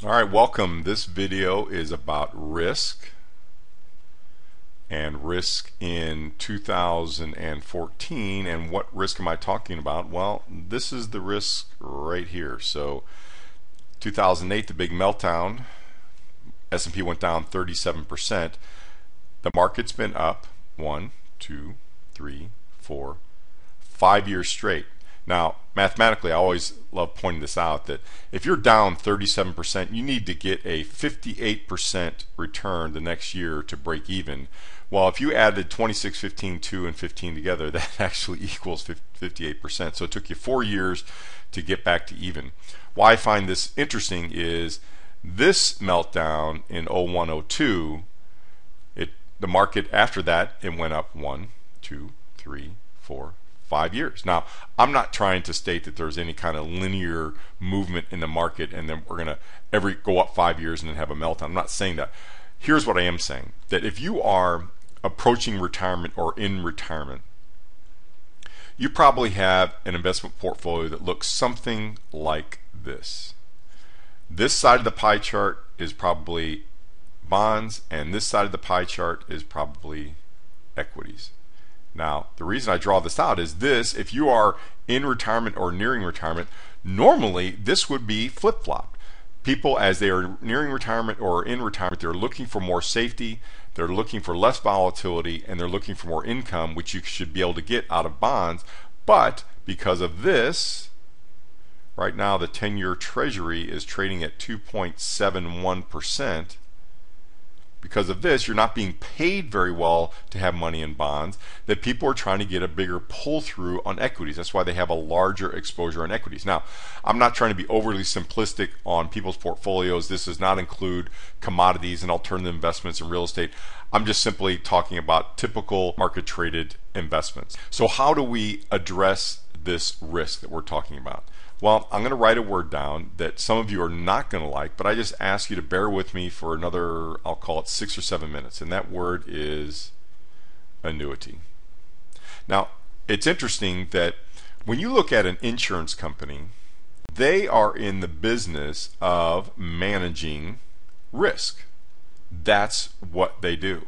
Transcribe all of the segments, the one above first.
Alright, welcome. This video is about risk and risk in 2014. And what risk am I talking about? Well, this is the risk right here. So 2008, the big meltdown, S&P went down 37%. The market's been up 1, 2, 3, 4, 5 years straight. Now, mathematically, I always love pointing this out, that if you're down 37%, you need to get a 58% return the next year to break even. Well, if you added 26, 15, 2, and 15 together, that actually equals 58%. So it took you 4 years to get back to even. Why I find this interesting is this meltdown in 01, 02, the market after that, it went up 1, 2, 3, 4, 5 years. Now, I'm not trying to state that there's any kind of linear movement in the market and then we're going to go up 5 years and then have a meltdown. I'm not saying that. Here's what I am saying, that if you are approaching retirement or in retirement, you probably have an investment portfolio that looks something like this. This side of the pie chart is probably bonds, and this side of the pie chart is probably equities. Now, the reason I draw this out is this: if you are in retirement or nearing retirement, normally this would be flip-flopped. People, as they are nearing retirement or in retirement, they're looking for more safety, they're looking for less volatility, and they're looking for more income, which you should be able to get out of bonds. But because of this, right now the 10-year Treasury is trading at 2.71%. Because of this, you're not being paid very well to have money in bonds, that people are trying to get a bigger pull through on equities. That's why they have a larger exposure on equities. Now, I'm not trying to be overly simplistic on people's portfolios. This does not include commodities and alternative investments and real estate. I'm just simply talking about typical market traded investments. So how do we address this risk that we're talking about? Well, I'm going to write a word down that some of you are not going to like, but I just ask you to bear with me for another, I'll call it 6 or 7 minutes, and that word is annuity. Now, it's interesting that when you look at an insurance company, they are in the business of managing risk. That's what they do.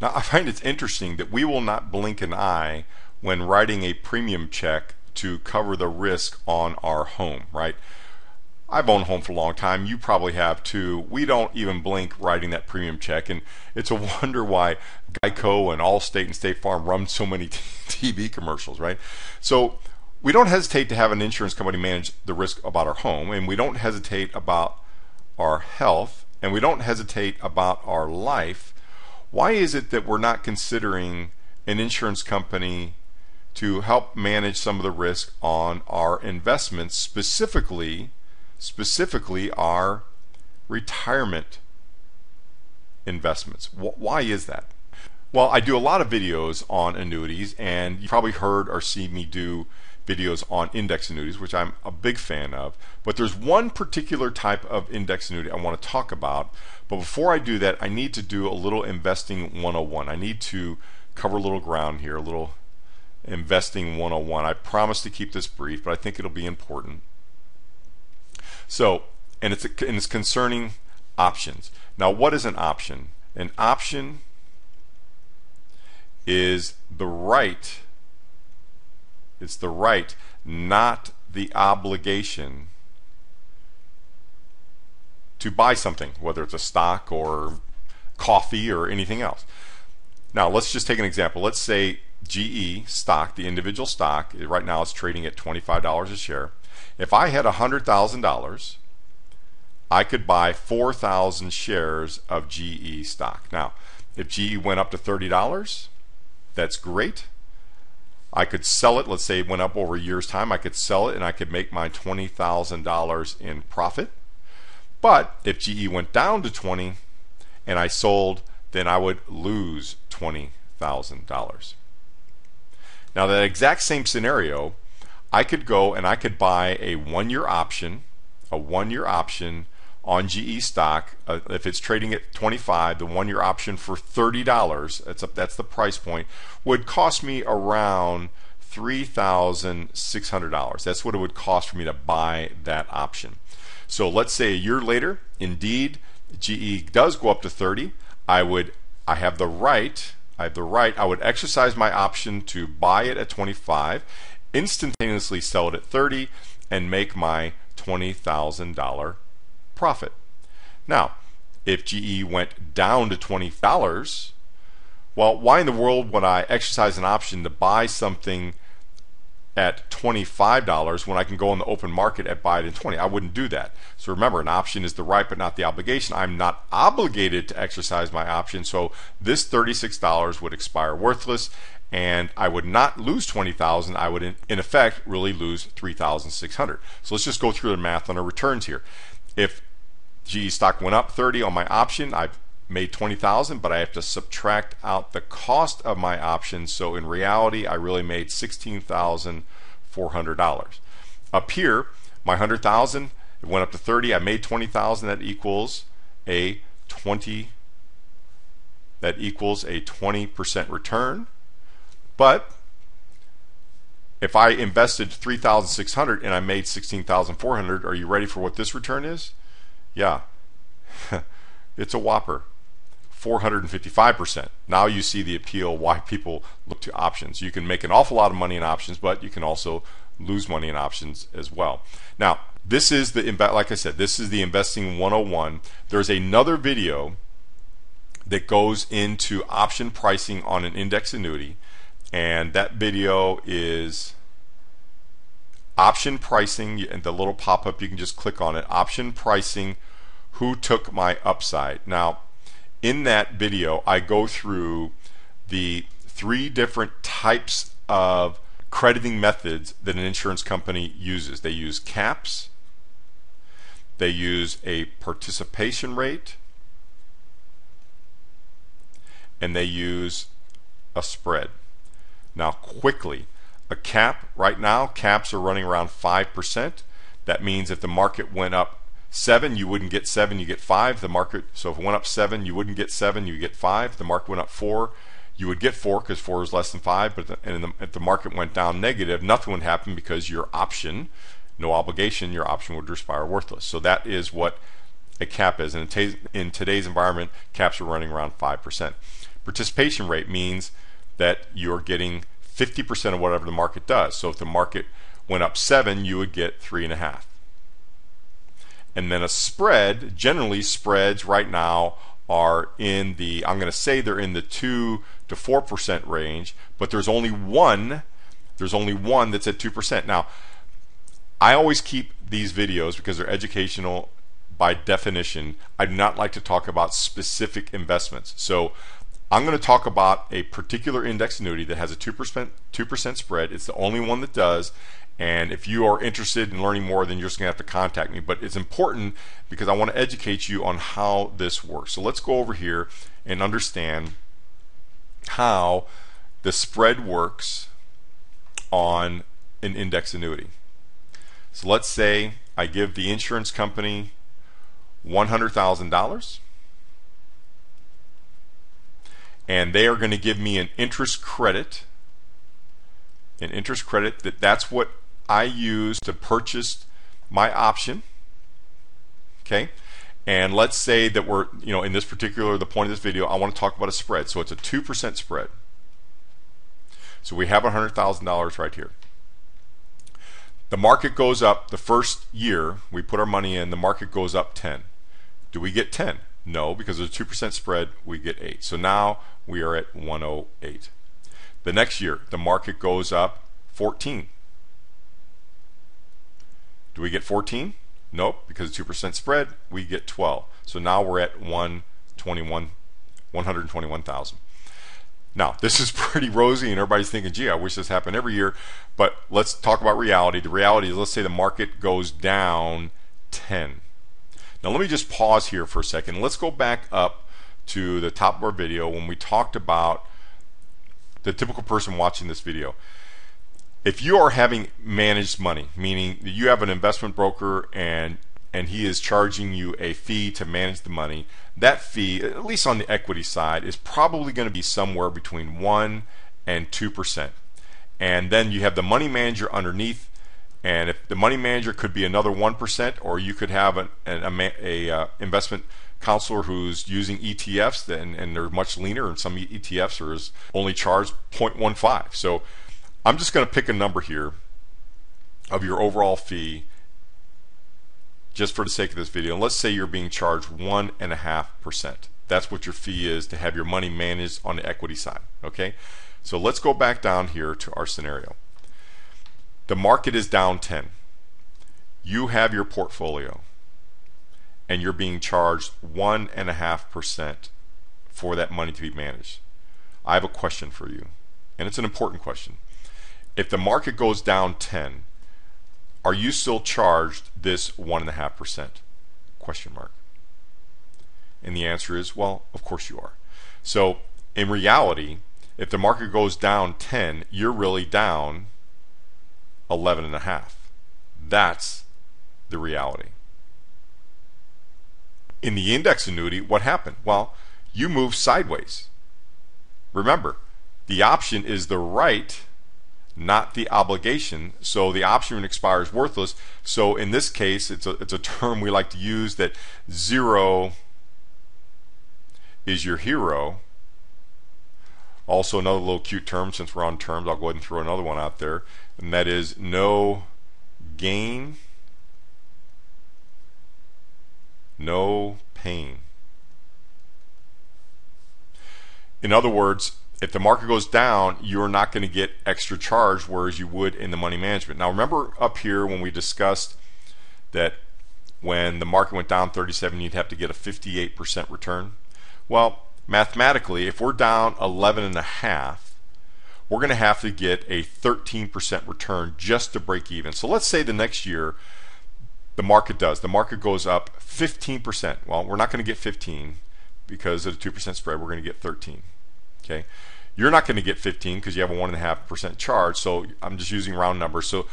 Now, I find it's interesting that we will not blink an eye when writing a premium check to cover the risk on our home, right? I've owned a home for a long time. You probably have too. We don't even blink writing that premium check, and it's a wonder why Geico and Allstate and State Farm run so many TV commercials, right? So we don't hesitate to have an insurance company manage the risk about our home, and we don't hesitate about our health, and we don't hesitate about our life. Why is it that we're not considering an insurance company to help manage some of the risk on our investments, specifically our retirement investments? Why is that? Well, I do a lot of videos on annuities, and you probably heard or see me do videos on index annuities, which I'm a big fan of. But there's one particular type of index annuity I want to talk about. But before I do that, I need to do a little investing 101. I need to cover a little ground here, a little investing 101. I promise to keep this brief, but I think it'll be important. So, and it's concerning options. Now, what is an option? An option is the right. It's the right, not the obligation, to buy something, whether it's a stock or coffee or anything else. Now, let's just take an example. Let's say GE stock, the individual stock, right now it's trading at $25 a share. If I had $100,000, I could buy 4,000 shares of GE stock. Now, if GE went up to $30, that's great. I could sell it. Let's say it went up over a year's time. I could sell it and I could make my $20,000 in profit. But if GE went down to 20 and I sold, then I would lose $20,000. Now, that exact same scenario, I could go and I could buy a one-year option on GE stock. If it's trading at 25, the one-year option for $30, that's the price point, would cost me around $3,600. That's what it would cost for me to buy that option. So let's say a year later, indeed, GE does go up to 30. I have the right, I would exercise my option to buy it at 25, instantaneously sell it at 30, and make my $20,000 profit. Now, if GE went down to $20, well, why in the world would I exercise an option to buy something at $25 when I can go in the open market and buy it at 20? I wouldn't do that. So remember, an option is the right but not the obligation. I'm not obligated to exercise my option, so this $36 would expire worthless, and I would not lose $20,000. I would in effect really lose $3,600. So let's just go through the math on our returns here. If GE stock went up 30 on my option, I made $20,000, but I have to subtract out the cost of my option. So in reality, I really made $16,400. Up here, my $100,000, it went up to 30. I made $20,000. That equals a 20% return. But if I invested $3,600 and I made $16,400, are you ready for what this return is? Yeah, it's a whopper. 455%. Now you see the appeal why people look to options. You can make an awful lot of money in options, but you can also lose money in options as well. Now, this is like I said, this is the Investing 101. There's another video that goes into option pricing on an index annuity, and that video is option pricing, and the little pop-up, you can just click on it, option pricing, who took my upside. Now, in that video, I go through the 3 different types of crediting methods that an insurance company uses. They use caps, they use a participation rate, and they use a spread. Now, quickly, a cap, right now, caps are running around 5%. That means if the market went up 7, you wouldn't get 7, you get 5. The market, so if it went up 7, you wouldn't get 7, you get 5. If the market went up 4, you would get 4 because 4 is less than 5. But if the market went down negative, nothing would happen because your option, no obligation, your option would expire worthless. So that is what a cap is. And in today's environment, caps are running around 5%. Participation rate means that you're getting 50% of whatever the market does. So if the market went up 7, you would get 3.5. And then a spread, generally spreads right now are in the, I'm going to say they're in the 2 to 4% range, but there's only one that's at 2%. Now, I always keep these videos because they're educational by definition. I do not like to talk about specific investments. So I'm going to talk about a particular index annuity that has a 2% spread. It's the only one that does. And if you are interested in learning more, then you're just going to have to contact me. But it's important because I want to educate you on how this works. So let's go over here and understand how the spread works on an index annuity. So let's say I give the insurance company $100,000, and they are going to give me an interest credit. That's what I use to purchase my option. Okay, and let's say that we're, in this particular, the point of this video, I want to talk about a spread. So it's a 2% spread. So we have $100,000 right here. The market goes up the first year we put our money in, the market goes up 10. Do we get 10? No, because there's a 2% spread, we get 8. So now we are at 108. The next year, the market goes up 14. Do we get 14? Nope, because 2% spread, we get 12. So now we're at 121,000. Now, this is pretty rosy, and everybody's thinking, gee, I wish this happened every year. But let's talk about reality. The reality is, let's say the market goes down 10. Now, let me just pause here for a second. Let's go back up to the top of our video when we talked about the typical person watching this video. If you are having managed money, meaning that you have an investment broker and he is charging you a fee to manage the money, that fee, at least on the equity side, is probably going to be somewhere between 1 and 2%. And then you have the money manager underneath, And if the money manager could be another 1%, or you could have an investment counselor who's using ETFs, and they're much leaner, and some ETFs are only charged 0.15. So I'm just going to pick a number here of your overall fee just for the sake of this video. And let's say you're being charged 1.5%. That's what your fee is to have your money managed on the equity side. Okay, so let's go back down here to our scenario. The market is down 10. You have your portfolio, and you're being charged 1.5% for that money to be managed. I have a question for you, and it's an important question. If the market goes down 10, are you still charged this 1.5%? Question mark. And the answer is, well, of course you are. So in reality, if the market goes down 10, you're really down 11.5. That's the reality. In the index annuity, what happened? Well, you moved sideways. Remember, the option is the right, not the obligation. So the option expires worthless. So in this case, it's a term we like to use, that zero is your hero. Also, another little cute term, since we're on terms, I'll go ahead and throw another one out there, and that is no gain, no pain. In other words, if the market goes down, you're not going to get extra charge, whereas you would in the money management. Now remember up here when we discussed that when the market went down 37, you'd have to get a 58% return. Well, mathematically, if we're down 11.5, we're going to have to get a 13% return just to break even. So let's say the next year the market goes up 15%. Well, we're not going to get 15 because of the 2% spread. We're going to get 13. Okay, you're not going to get 15 because you have a 1.5% charge. So I'm just using round numbers. So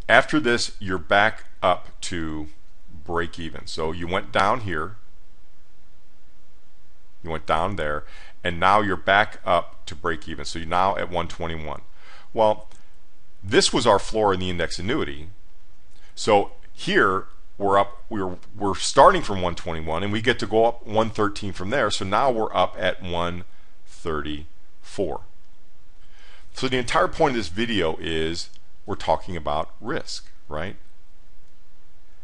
after this, you're back up to break even. So you went down here, you went down there, and now you're back up to break even. So you're now at 121. Well, this was our floor in the index annuity. So here we're up. We're starting from 121, and we get to go up 113 from there. So now we're up at 134. So the entire point of this video is we're talking about risk, right?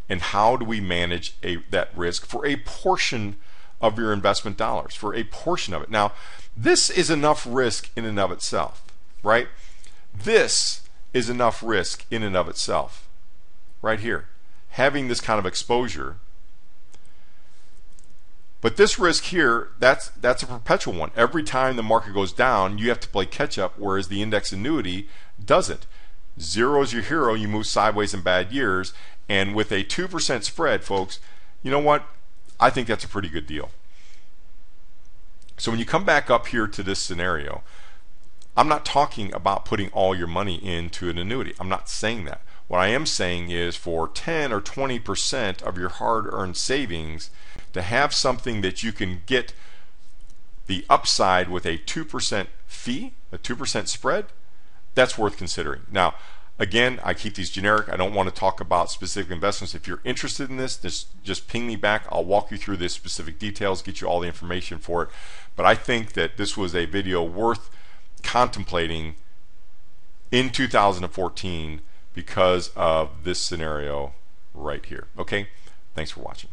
And how do we manage that risk for a portion of your investment dollars, for a portion of it. Now, this is enough risk in and of itself, right? This is enough risk in and of itself, right here. Having this kind of exposure. But this risk here, that's a perpetual one. Every time the market goes down, you have to play catch up, whereas the index annuity doesn't. Zero is your hero. You move sideways in bad years, and with a 2% spread, folks, you know what? I think that's a pretty good deal. So when you come back up here to this scenario, I'm not talking about putting all your money into an annuity. I'm not saying that. What I am saying is for 10 or 20% of your hard-earned savings, to have something that you can get the upside with a 2% fee, a 2% spread, that's worth considering. Now, again, I keep these generic. I don't want to talk about specific investments. If you're interested in this, just ping me back. I'll walk you through the specific details, get you all the information for it. But I think that this was a video worth contemplating in 2014 because of this scenario right here. Okay? Thanks for watching.